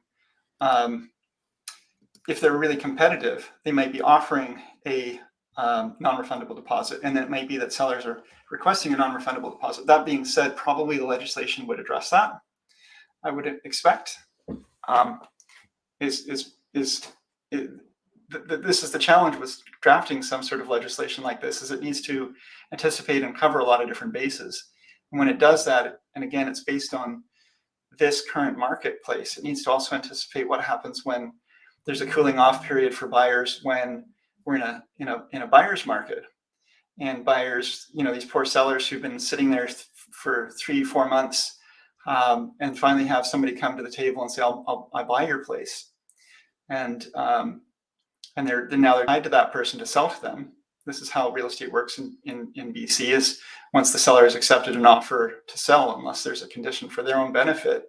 if they're really competitive, they might be offering a non-refundable deposit, and then it might be that sellers are requesting a non-refundable deposit. That being said, probably the legislation would address that, I would expect. This is the challenge with drafting some sort of legislation like this, is it needs to anticipate and cover a lot of different bases. And when it does that, and again, it's based on this current marketplace, it needs to also anticipate what happens when there's a cooling off period for buyers, when we're in a buyer's market, and buyers, these poor sellers who've been sitting there for 3-4 months, and finally have somebody come to the table and say, I'll buy your place. And they're tied to that person to sell to them. This is how real estate works in BC, is once the seller has accepted an offer to sell, unless there's a condition for their own benefit,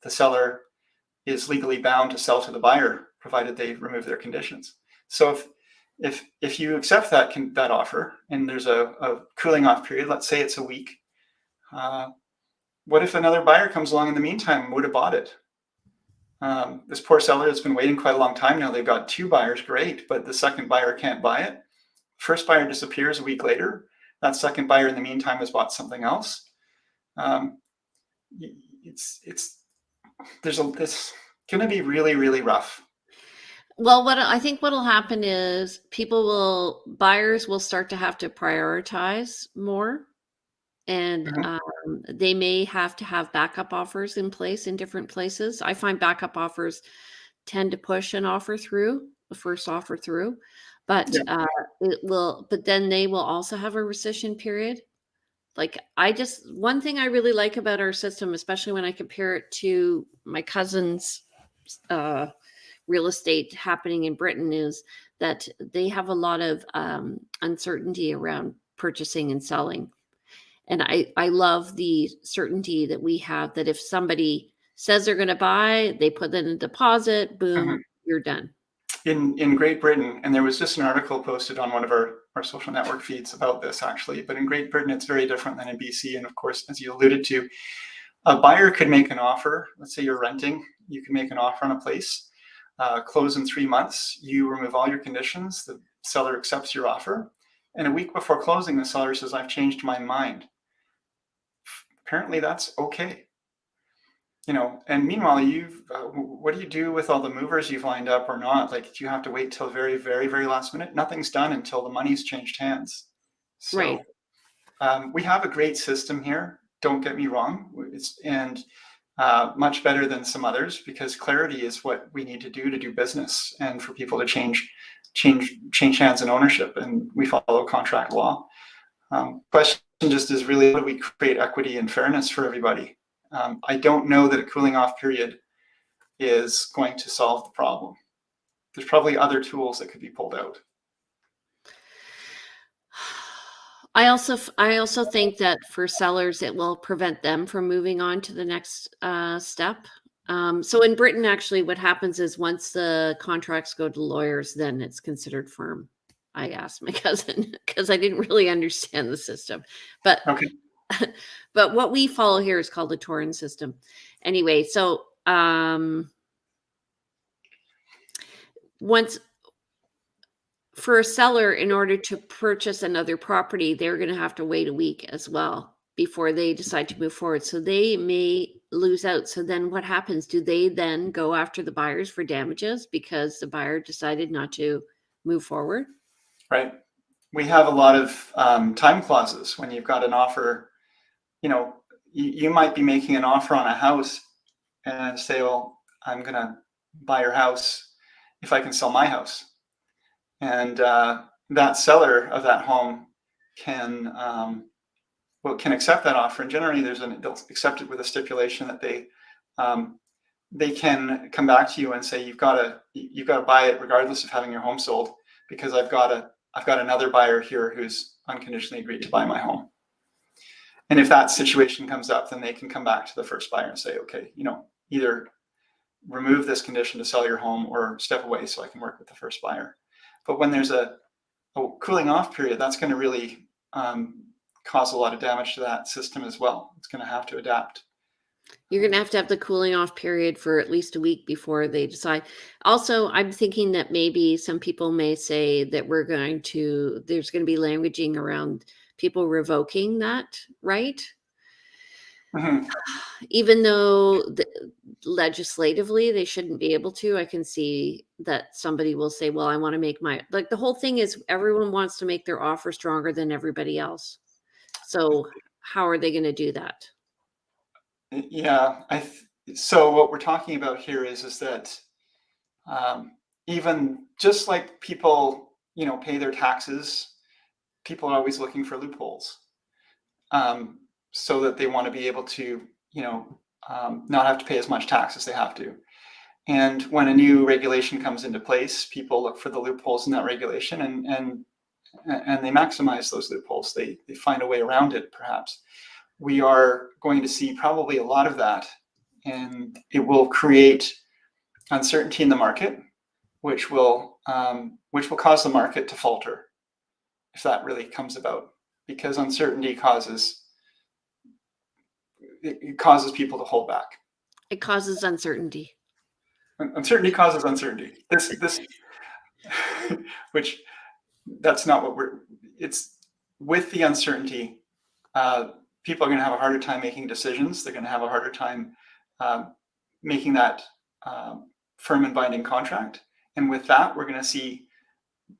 the seller is legally bound to sell to the buyer, provided they remove their conditions. So if you accept that offer and there's a cooling off period, let's say it's a week, what if another buyer comes along in the meantime and would have bought it? This poor seller has been waiting quite a long time now. They've got 2 buyers, great, but the second buyer can't buy it. First buyer disappears a week later. That second buyer in the meantime has bought something else. It's going to be really, really rough. Well, I think what'll happen is buyers will start to have to prioritize more, and they may have to have backup offers in place in different places. I find backup offers tend to push an offer through, the first offer through, but but then they will also have a rescission period. Like, one thing I really like about our system, especially when I compare it to my cousin's real estate happening in Britain, is that they have a lot of uncertainty around purchasing and selling. And I love the certainty that we have, that if somebody says they're going to buy, they put in a deposit, boom, you're done. In Great Britain, and there was just an article posted on one of our social network feeds about this, actually, but in Great Britain, it's very different than in BC. And of course, as you alluded to, a buyer could make an offer. Let's say you're renting, you can make an offer on a place, close in 3 months, you remove all your conditions, the seller accepts your offer, and a week before closing, the seller says, I've changed my mind. Apparently that's okay. And meanwhile, what do you do with all the movers you've lined up or not? Like, do you have to wait till very, very, very last minute? Nothing's done until the money's changed hands. So, right. We have a great system here. Don't get me wrong. Much better than some others, because clarity is what we need to do business, and for people to change hands and ownership, and we follow contract law. Question just is really, how do we create equity and fairness for everybody? I don't know that a cooling off period is going to solve the problem. There's probably other tools that could be pulled out. I also think that for sellers, it will prevent them from moving on to the next step. So in Britain, actually, what happens is once the contracts go to lawyers, then it's considered firm. I asked my cousin because I didn't really understand the system, but okay. But what we follow here is called the Torrens system. Anyway, so once for a seller, in order to purchase another property, they're going to have to wait a week as well before they decide to move forward. So they may lose out. So then what happens? Do they then go after the buyers for damages because the buyer decided not to move forward? Right. We have a lot of time clauses when you've got an offer. You know, you might be making an offer on a house and say, well, I'm going to buy your house if I can sell my house. And that seller of that home can can accept that offer. And generally, they'll accept it with a stipulation that they can come back to you and say, you've got to buy it regardless of having your home sold, because I've got another buyer here who's unconditionally agreed to buy my home. And if that situation comes up, then they can come back to the first buyer and say, okay, either remove this condition to sell your home or step away so I can work with the first buyer. But when there's a cooling off period, that's going to really cause a lot of damage to that system as well. It's going to have to adapt. You're going to have the cooling off period for at least a week before they decide. Also, I'm thinking that maybe some people may say that there's going to be languaging around people revoking that right. Mm-hmm. Even though legislatively they shouldn't be able to. I can see that somebody will say, well, I want to make the whole thing is everyone wants to make their offer stronger than everybody else. So how are they going to do that? Yeah, so what we're talking about here is that even just like people, pay their taxes, people are always looking for loopholes, so that they want to be able to, not have to pay as much tax as they have to. And when a new regulation comes into place, people look for the loopholes in that regulation, and they maximize those loopholes. They find a way around it, perhaps. We are going to see probably a lot of that, and it will create uncertainty in the market, which will cause the market to falter if that really comes about, because uncertainty causes people to hold back. It causes uncertainty. Uncertainty causes uncertainty. This which that's not what it's with the uncertainty. People are going to have a harder time making decisions. They're going to have a harder time making that firm and binding contract. And with that, we're going to see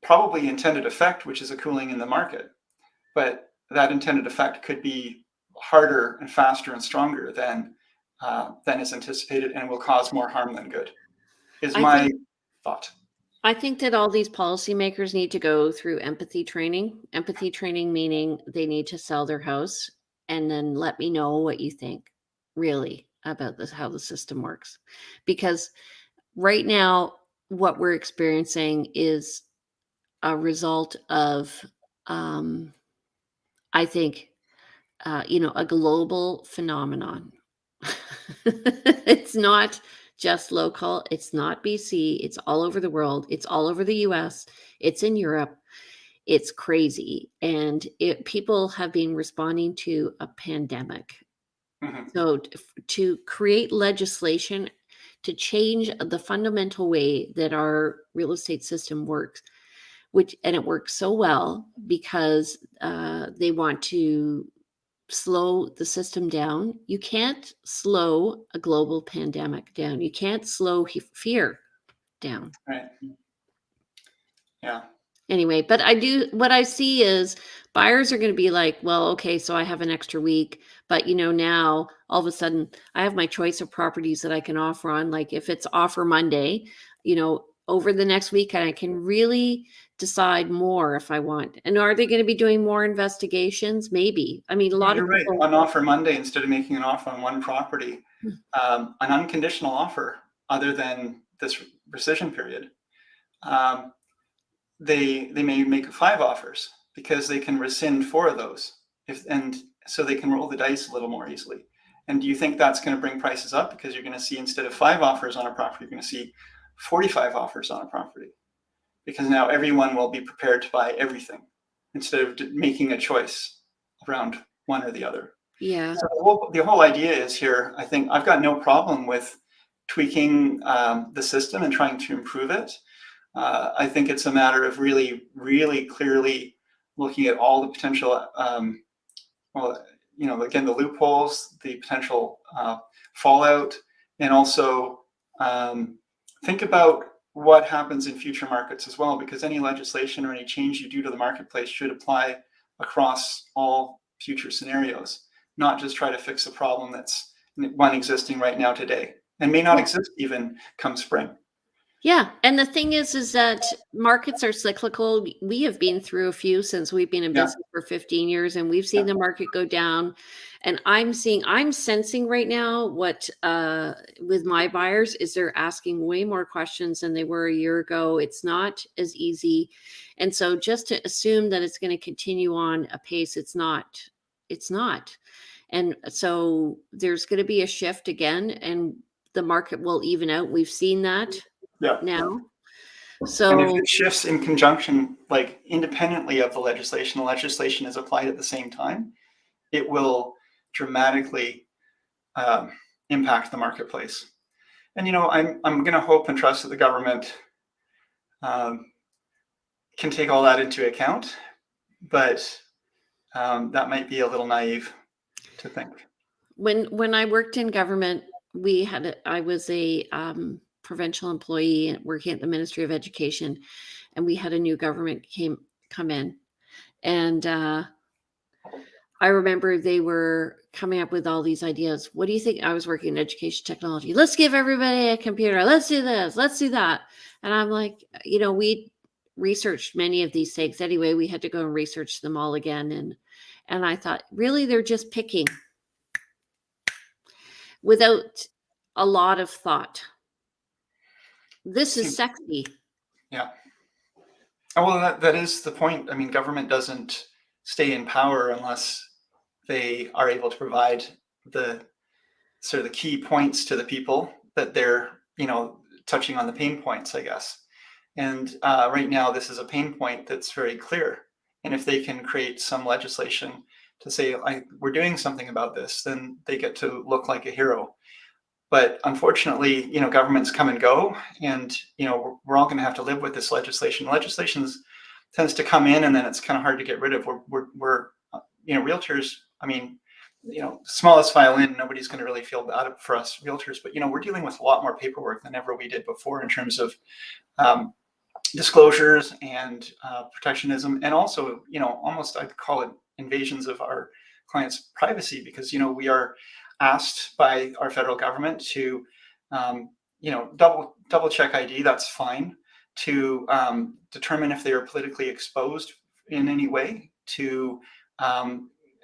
probably intended effect, which is a cooling in the market. But that intended effect could be harder and faster and stronger than is anticipated, and will cause more harm than good, is my thought. I think that all these policymakers need to go through empathy training. Empathy training meaning they need to sell their house and then let me know what you think really about this, how the system works. Because right now, what we're experiencing is a result of, I think, a global phenomenon. It's not just local. It's not BC. It's all over the world. It's all over the US. It's in Europe. It's crazy. And people have been responding to a pandemic. Mm-hmm. So to create legislation to change the fundamental way that our real estate system works, and it works so well because they want to slow the system down. You can't slow a global pandemic down. You can't slow fear down. Right. Yeah. Anyway, but what I see is buyers are going to be like, well, okay, so I have an extra week, but now all of a sudden I have my choice of properties that I can offer on. Like if it's offer Monday, over the next week, I can really decide more if I want. And are they going to be doing more investigations? Maybe. I mean, a lot of people. Right. On offer Monday, instead of making an offer on one property, an unconditional offer other than this rescission period, they may make 5 offers because they can rescind 4 of those, and so they can roll the dice a little more easily. And do you think that's going to bring prices up? Because you're going to see, instead of 5 offers on a property, you're going to see 45 offers on a property, because now everyone will be prepared to buy everything instead of making a choice around one or the other. Yeah. So the whole idea is here, I think I've got no problem with tweaking the system and trying to improve it. I think it's a matter of really, really clearly looking at all the potential, well, again, the loopholes, the potential fallout, and also think about what happens in future markets as well, because any legislation or any change you do to the marketplace should apply across all future scenarios, not just try to fix a problem that's one existing right now today and may not exist even come spring. Yeah, and the thing is that markets are cyclical. We have been through a few since we've been in Yeah, business for 15 years, and we've yeah, seen the market go down. And I'm sensing right now what with my buyers is they're asking way more questions than they were a year ago. It's not as easy, and so just to assume that it's going to continue on a pace, it's not. It's not, and so there's going to be a shift again, and the market will even out. We've seen that yeah. now. And if So it shifts in conjunction, like independently of the legislation is applied at the same time, it will dramatically um, impact the marketplace. And I'm going to hope and trust that the government um, can take all that into account, but that might be a little naive to think. when I worked in government, I was a provincial employee working at the Ministry of Education, and we had a new government come in, and I remember they were coming up with all these ideas. What do you think? I was working in education technology. Let's give everybody a computer. Let's do this. Let's do that. And I'm like, we researched many of these things anyway. We had to go and research them all again, and I thought, really, they're just picking without a lot of thought. This is sexy. Yeah. Oh, well, that is the point. I mean, government doesn't stay in power unless they are able to provide the sort of the key points to the people that they're, touching on the pain points, I guess. And right now, this is a pain point that's very clear. And if they can create some legislation to say, we're doing something about this, then they get to look like a hero. But unfortunately, governments come and go, and we're all going to have to live with this legislation. Legislation tends to come in, and then it's kind of hard to get rid of. We're realtors. I mean, smallest violin. Nobody's going to really feel bad for us realtors, but we're dealing with a lot more paperwork than ever we did before in terms of disclosures and protectionism, and also almost I'd call it invasions of our clients' privacy, because we are asked by our federal government to double check ID. That's fine. To determine if they are politically exposed in any way, to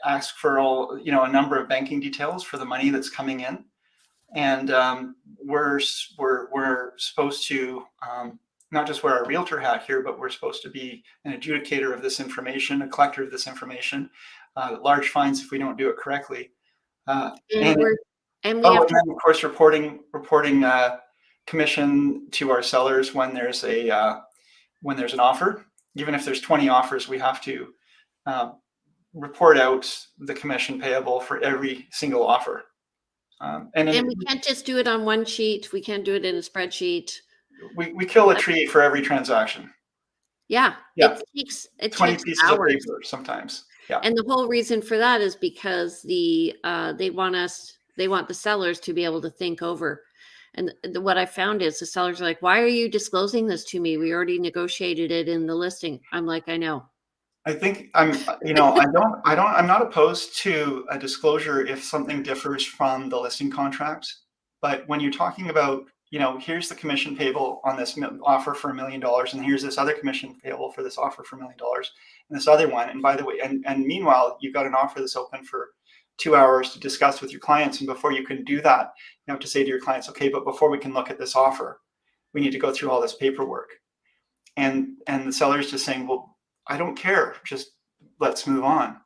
ask for a number of banking details for the money that's coming in, and we're supposed to not just wear our realtor hat here, but we're supposed to be an adjudicator of this information, a collector of this information, large fines if we don't do it correctly. And and we have and then of course reporting commission to our sellers when there's an offer. Even if there's 20 offers, we have to report out the commission payable for every single offer. And we can't just do it on one sheet. We can't do it in a spreadsheet. we kill a tree for every transaction. Yeah, Yeah. it 20 takes pieces hours. of paper sometimes. Yeah. And the whole reason for that is because they want the sellers to be able to think over. And what I found is the sellers are like, why are you disclosing this to me? We already negotiated it in the listing. I'm like, I know. I think I'm not opposed to a disclosure if something differs from the listing contract. But when you're talking about, here's the commission payable on this offer for $1 million, and here's this other commission payable for this offer for $1 million, and this other one. And by the way, and meanwhile, you've got an offer that's open for 2 hours to discuss with your clients. And before you can do that, you have to say to your clients, okay, but before we can look at this offer, we need to go through all this paperwork. And the seller's just saying, well, I don't care. Just let's move on.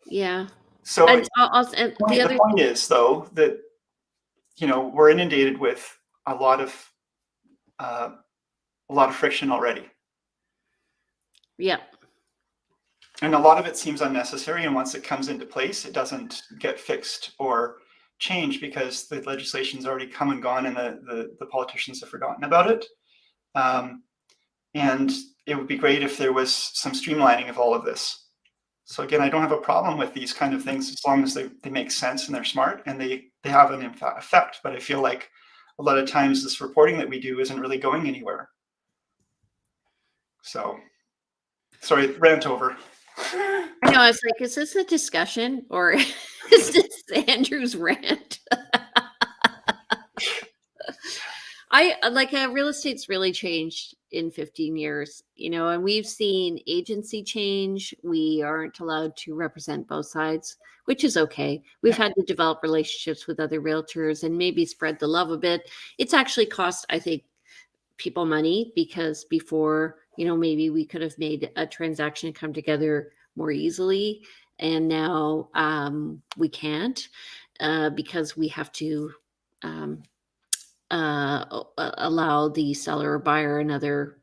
Yeah. So And the point is, though, that we're inundated with a lot of friction already. Yeah. And a lot of it seems unnecessary. And once it comes into place, it doesn't get fixed or changed because the legislation's already come and gone, and the politicians have forgotten about it. And it would be great if there was some streamlining of all of this. So again, I don't have a problem with these kind of things as long as they make sense and they're smart and they have an effect. But I feel like a lot of times this reporting that we do isn't really going anywhere. So, sorry, rant over. I know, I was like, is this a discussion or is this Andrew's rant? Real estate's really changed in 15 years, and we've seen agency change. We aren't allowed to represent both sides, which is okay. We've had to develop relationships with other realtors and maybe spread the love a bit. It's actually cost, I think, people money because before, maybe we could have made a transaction come together more easily. And now we can't because we have to allow the seller or buyer another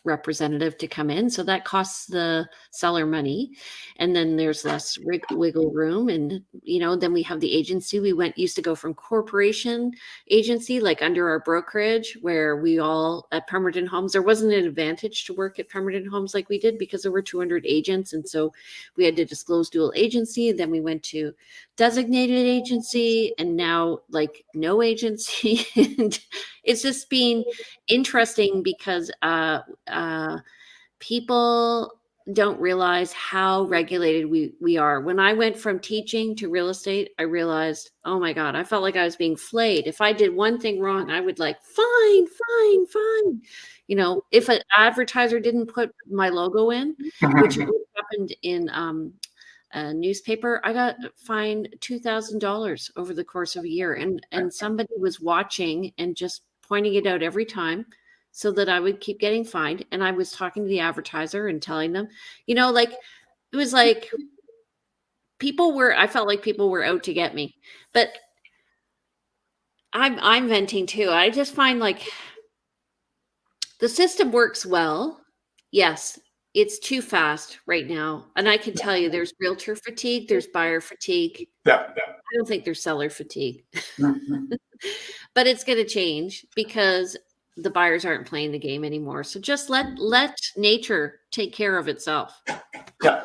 representative to come in. So that costs the seller money. And then there's less wiggle room. And, then we have the agency. We used to go from corporation agency, like under our brokerage, where we all at Permanent Homes, there wasn't an advantage to work at Permanent Homes like we did because there were 200 agents. And so we had to disclose dual agency. Then we went to designated agency and now like no agency. And it's just been interesting because people don't realize how regulated we are. When I went from teaching to real estate, I realized, oh my God, I felt like I was being flayed. If I did one thing wrong, I would like, fine. If an advertiser didn't put my logo in, which happened in a newspaper, I got fined $2,000 over the course of a year. And somebody was watching and just pointing it out every time so that I would keep getting fined. And I was talking to the advertiser and telling them, it was like I felt like people were out to get me. But I'm venting too. I just find like the system works well. Yes, it's too fast right now. And I can tell you there's realtor fatigue, there's buyer fatigue. Yeah. I don't think there's seller fatigue. Mm-hmm. But it's going to change because the buyers aren't playing the game anymore. So just let nature take care of itself. Yeah.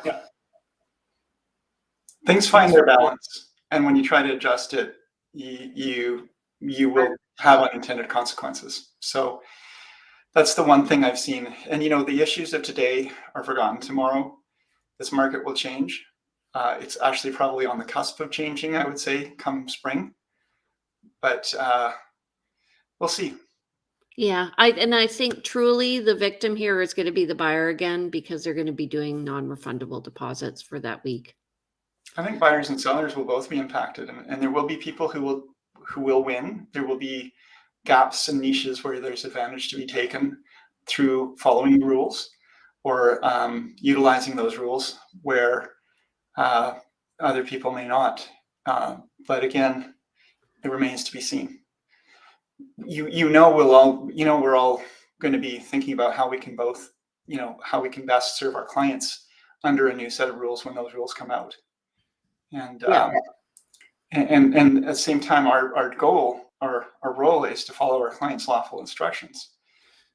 Things find their balance, and when you try to adjust it, you will have unintended consequences. So that's the one thing I've seen. And the issues of today are forgotten tomorrow. This market will change. It's actually probably on the cusp of changing, I would say, come spring. But we'll see. Yeah, I think truly the victim here is going to be the buyer again because they're going to be doing non-refundable deposits for that week. I think buyers and sellers will both be impacted, and there will be people who will win. There will be gaps and niches where there's advantage to be taken through following rules or utilizing those rules where other people may not. But again, it remains to be seen. We're all going to be thinking about how we can both, how we can best serve our clients under a new set of rules when those rules come out. And and at the same time, our goal, our role is to follow our client's lawful instructions.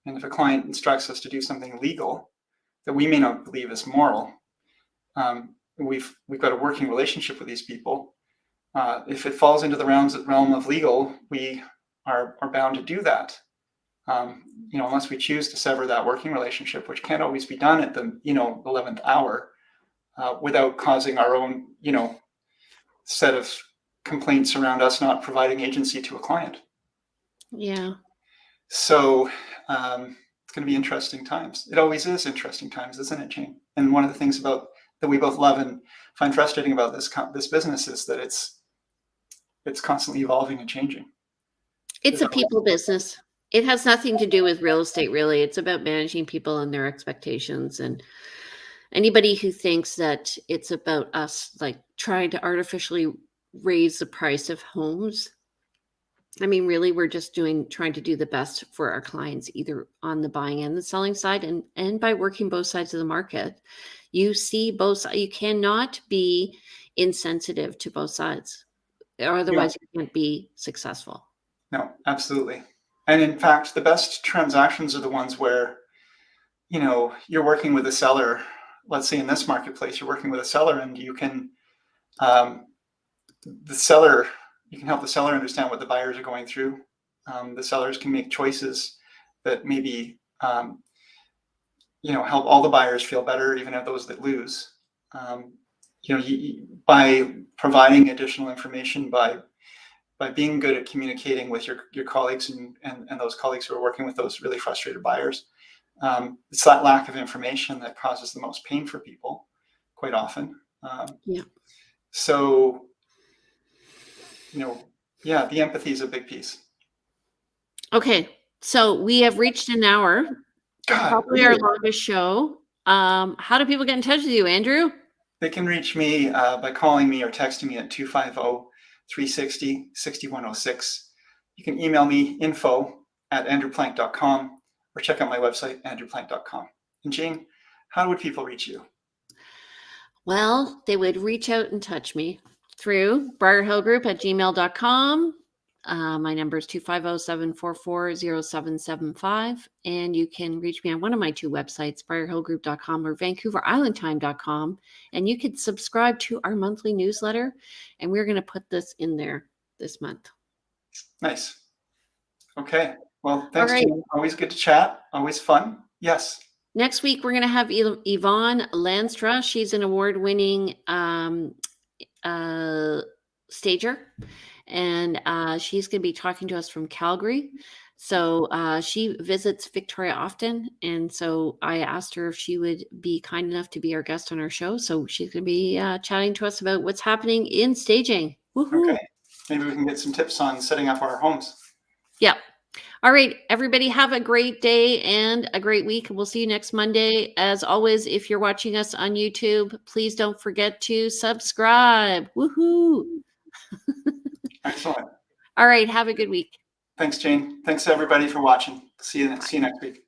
And if a client instructs us to do something legal that we may not believe is moral, we've got a working relationship with these people. If it falls into the realm of legal, we are bound to do that. Unless we choose to sever that working relationship, which can't always be done at the 11th hour, without causing our own set of complaints around us not providing agency to a client. Yeah. So it's going to be interesting times. It always is interesting times, isn't it, Jane? And one of the things that we both love and find frustrating about this business is that it's constantly evolving and changing. It's a people business. It has nothing to do with real estate, really. It's about managing people and their expectations. And anybody who thinks that it's about us like trying to artificially raise the price of homes, I mean, really, we're just trying to do the best for our clients, either on the buying and the selling side, and by working both sides of the market. You see both sides. You cannot be insensitive to both sides, or otherwise you can't be successful. No, absolutely. And in fact, the best transactions are the ones where you're working with a seller. Let's say in this marketplace, you're working with a seller, and you can you can help the seller understand what the buyers are going through. The sellers can make choices that maybe help all the buyers feel better, even if those that lose. By providing additional information, by being good at communicating with your colleagues and those colleagues who are working with those really frustrated buyers. It's that lack of information that causes the most pain for people quite often. Yeah. So, the empathy is a big piece. Okay. So we have reached an hour. God, Probably our longest show. How do people get in touch with you, Andrew? They can reach me by calling me or texting me at 250-360-6106. You can email me info@andrewplank.com or check out my website, andrewplank.com. And Jane, how would people reach you? Well, they would reach out and touch me through briarhillgroup@gmail.com. My number is 250-744-0775. And you can reach me on one of my two websites, briarhillgroup.com or vancouverislandtime.com. And you can subscribe to our monthly newsletter. And we're going to put this in there this month. Nice. Okay. Well, thanks, Jane. Always good to chat. Always fun. Yes. Next week, we're going to have Yvonne Landstra. She's an award-winning stager. And she's going to be talking to us from Calgary. So she visits Victoria often. And so I asked her if she would be kind enough to be our guest on our show. So she's going to be chatting to us about what's happening in staging. Woohoo. Okay. Maybe we can get some tips on setting up our homes. Yeah. All right, everybody, have a great day and a great week. We'll see you next Monday. As always, if you're watching us on YouTube, please don't forget to subscribe. Woohoo. Excellent. All right, have a good week. Thanks, Jane. Thanks, everybody, for watching. See you next week.